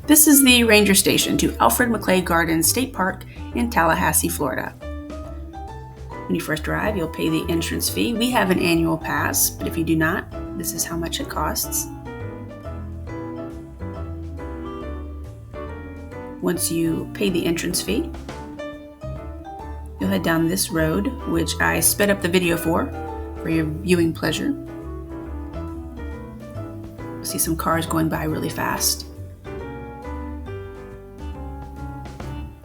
This is the ranger station to Alfred McClay Gardens State Park in Tallahassee, Florida. When you first arrive, you'll pay the entrance fee. We have an annual pass, but if you do not, this is how much it costs. Once you pay the entrance fee, you'll head down this road, which I sped up the video for your viewing pleasure. You'll see some cars going by really fast.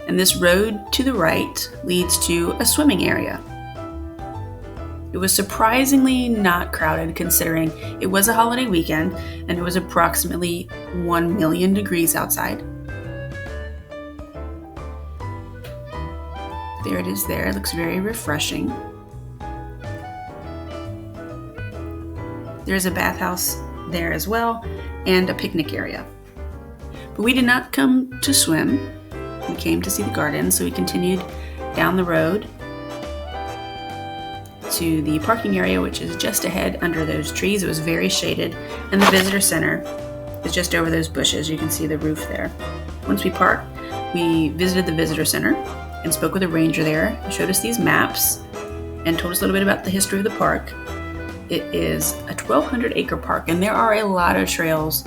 And this road to the right leads to a swimming area. It was surprisingly not crowded considering it was a holiday weekend and it was approximately 1 million degrees outside. There it is there. It looks very refreshing. There's a bathhouse there as well and a picnic area. But we did not come to swim. We came to see the garden, so we continued down the road to the parking area, which is just ahead under those trees. It was very shaded, and the visitor center is just over those bushes. You can see the roof there. Once we parked, we visited the visitor center and spoke with a ranger there. He showed us these maps and told us a little bit about the history of the park. It is a 1,200-acre park, and there are a lot of trails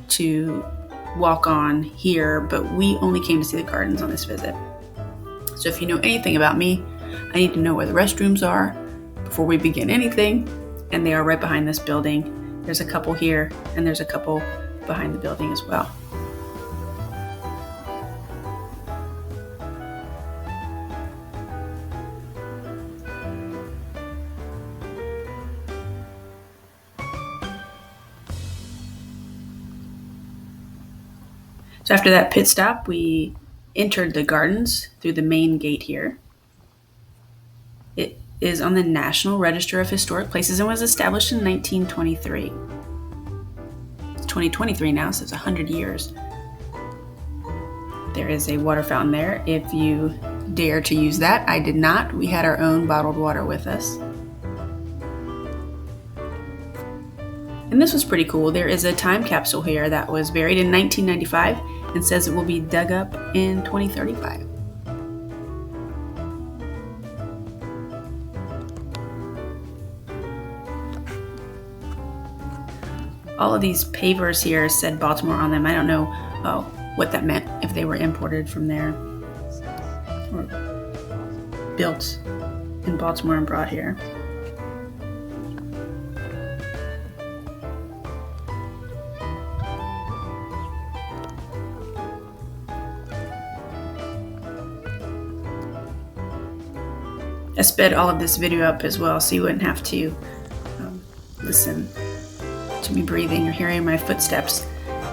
to walk on here, but we only came to see the gardens on this visit. So if you know anything about me, I need to know where the restrooms are before we begin anything, and they are right behind this building. There's a couple here, and there's a couple behind the building as well. So after that pit stop, we entered the gardens through the main gate here. It is on the National Register of Historic Places and was established in 1923. It's 2023 now, so it's 100 years. There is a water fountain there if you dare to use that. I did not. We had our own bottled water with us. And this was pretty cool. There is a time capsule here that was buried in 1995 and says it will be dug up in 2035. All of these pavers here said Baltimore on them. I don't know what that meant, if they were imported from there or built in Baltimore and brought here. I sped all of this video up as well so you wouldn't have to listen to me breathing or hearing my footsteps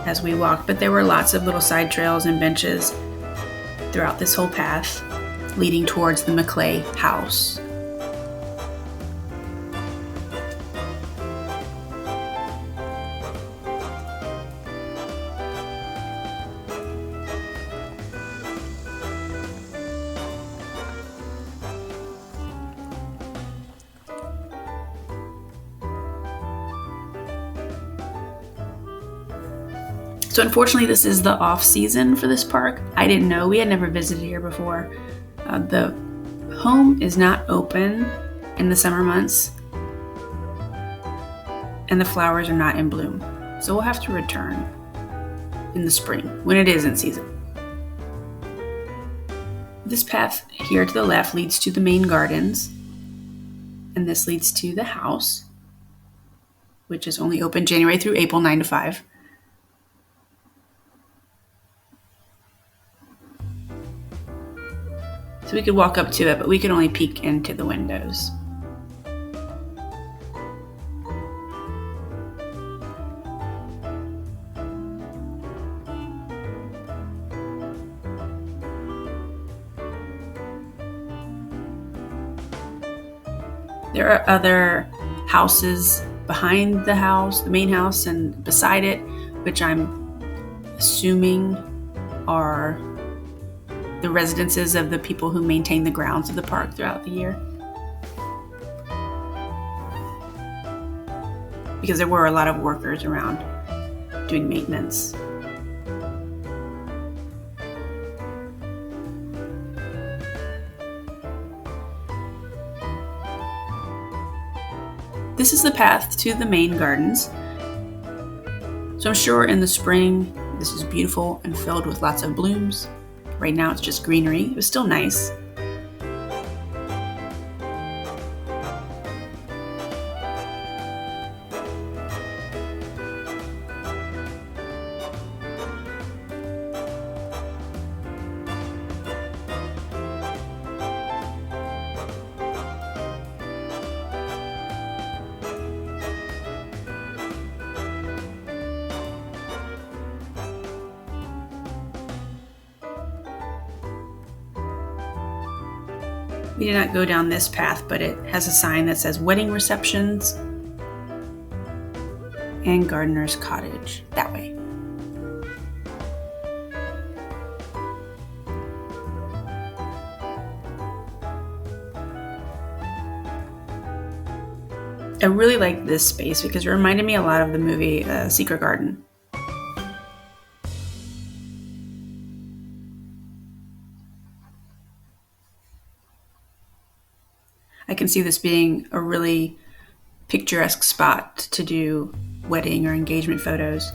as we walked. But there were lots of little side trails and benches throughout this whole path leading towards the McClay house. So unfortunately, this is the off season for this park. I didn't know. We had never visited here before. The home is not open in the summer months, and the flowers are not in bloom. So we'll have to return in the spring when it is in season. This path here to the left leads to the main gardens, and this leads to the house, which is only open January through April, 9 to 5. So we could walk up to it, but we could only peek into the windows. There are other houses behind the house, the main house, and beside it, which I'm assuming are the residences of the people who maintain the grounds of the park throughout the year. Because there were a lot of workers around doing maintenance. This is the path to the main gardens. So I'm sure in the spring, this is beautiful and filled with lots of blooms. Right now it's just greenery. It was still nice. We did not go down this path, but it has a sign that says wedding receptions and gardener's cottage that way. I really like this space because it reminded me a lot of the movie Secret Garden. I can see this being a really picturesque spot to do wedding or engagement photos.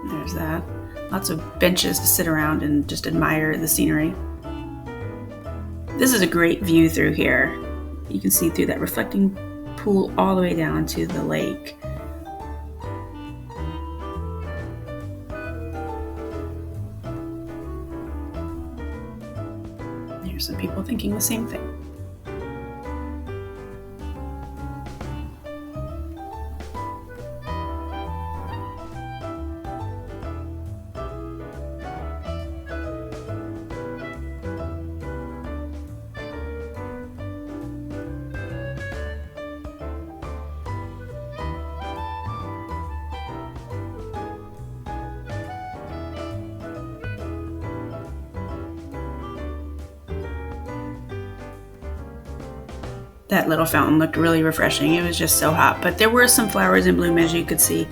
There's that. Lots of benches to sit around and just admire the scenery. This is a great view through here. You can see through that reflecting pool all the way down to the lake. There's some people thinking the same thing. That little fountain looked really refreshing. It was just so hot, but there were some flowers in bloom, as you could see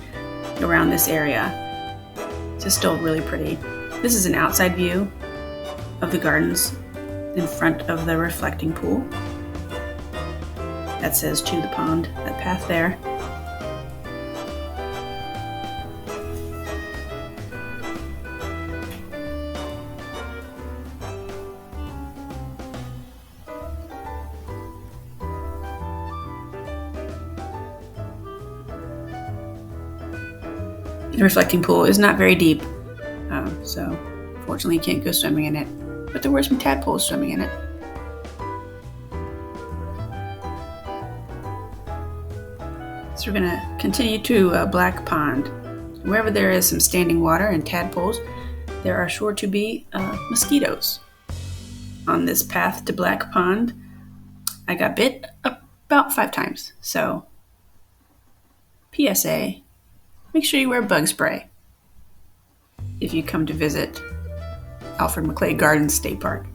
around this area. It's just still really pretty. This is an outside view of the gardens in front of the reflecting pool. That says to the pond, that path there. The reflecting pool is not very deep, so fortunately you can't go swimming in it, but there were some tadpoles swimming in it. So we're going to continue to Black Pond. Wherever there is some standing water and tadpoles, there are sure to be mosquitoes. On this path to Black Pond, I got bit about 5 times, so PSA. Make sure you wear bug spray if you come to visit Alfred McClay Gardens State Park.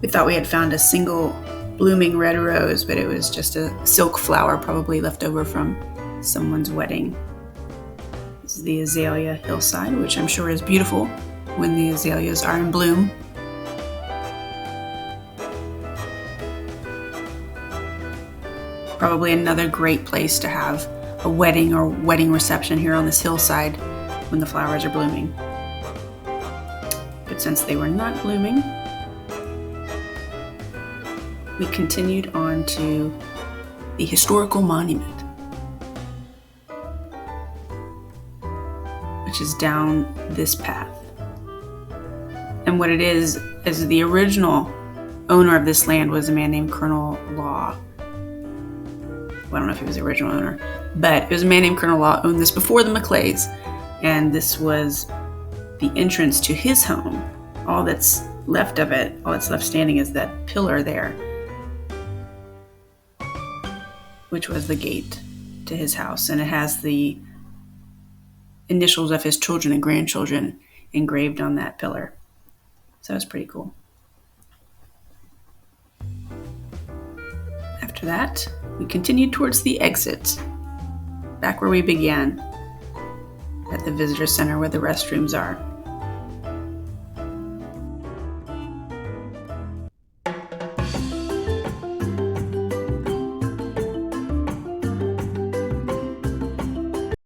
We thought we had found a single blooming red rose, but it was just a silk flower probably left over from someone's wedding. This is the Azalea hillside, which I'm sure is beautiful when the azaleas are in bloom. Probably another great place to have a wedding or wedding reception here on this hillside when the flowers are blooming. But since they were not blooming, we continued on to the historical monument, which is down this path. And what it is the original owner of this land was a man named Colonel Law. Well, I don't know if he was the original owner, but it was a man named Colonel Law owned this before the Maclays, and this was the entrance to his home. All that's left of it, all that's left standing is that pillar there, which was the gate to his house, and it has the initials of his children and grandchildren engraved on that pillar. So it's pretty cool. After that, we continued towards the exit, back where we began, at the visitor center where the restrooms are.